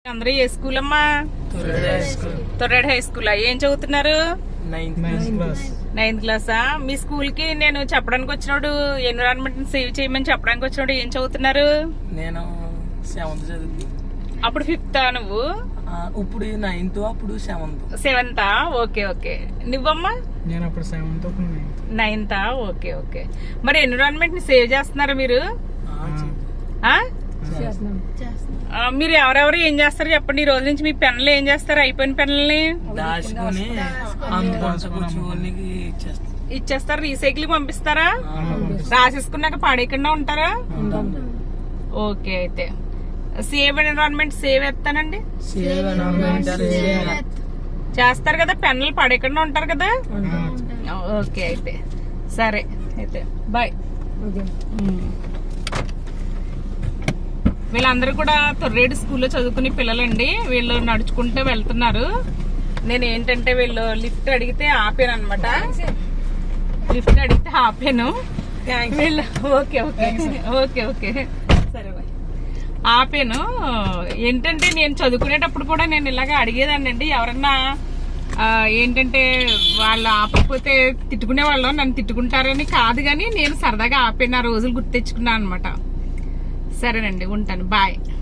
అందరూ ఏ స్కూల్ అమ్మా? Torredu high school. ఏం చదువుతున్నారు? 9th క్లాసా? మీ స్కూల్ కి నేను చెప్పడానికి వచ్చినప్పుడు ఎన్విరాన్మెంట్ సేవ్ చేయమని చెప్పడానికి వచ్చినప్పుడు ఏం చదువుతున్నారు? నేను 7th చదువుతుంది. అప్పుడు 5th నువ్వు? ఇప్పుడు 9th, అప్పుడు 7th. Okay okay. నువ్వమ్మా? నేను అప్పుడు 7th, 9th. Okay okay. మరి ఎన్విరాన్మెంట్ ని సేవ్ చేస్తున్నారా మీరు? మీరు ఎవరెవరు ఏం చేస్తారు చెప్పండి. ఈ రోజు నుంచి మీ పెన్నులు ఏం చేస్తారు? అయిపోయిన పెన్నుల్ని దాచుకుని ఇచ్చేస్తారు. రీసైక్లింగ్ పంపిస్తారా? రాసేసుకున్నాక పాడేయకుండా ఉంటారా? ఓకే. అయితే సేవ్ ఎన్విరాన్మెంట్ సేవ్ ఎత్తానండి చేస్తారు కదా, పెన్నులు పడేయకుండా ఉంటారు కదా. ఓకే అయితే సరే. అయితే బాయ్. వీళ్ళందరూ కూడా తొర్రేడు స్కూల్లో చదువుకునే పిల్లలండి. వీళ్ళు నడుచుకుంటూ వెళ్తున్నారు. నేను ఏంటంటే వీళ్ళు లిఫ్ట్ అడిగితే ఆపాను అనమాట. లిఫ్ట్ అడిగితే ఆపాను వీళ్ళు. ఓకే ఓకే ఓకే ఓకే సరే బాయ్. ఆపాను. ఏంటంటే నేను చదువుకునేటప్పుడు కూడా నేను ఇలాగ అడిగేదాన్ని అండి. ఎవరన్నా ఏంటంటే వాళ్ళు ఆపకపోతే తిట్టుకునే వాళ్ళు, నన్ను తిట్టుకుంటారని కాదు కానీ నేను సరదాగా ఆపాను. ఆ రోజులు గుర్తు తెచ్చుకున్నాను అనమాట. సరేనండి, ఉంటాను. బాయ్.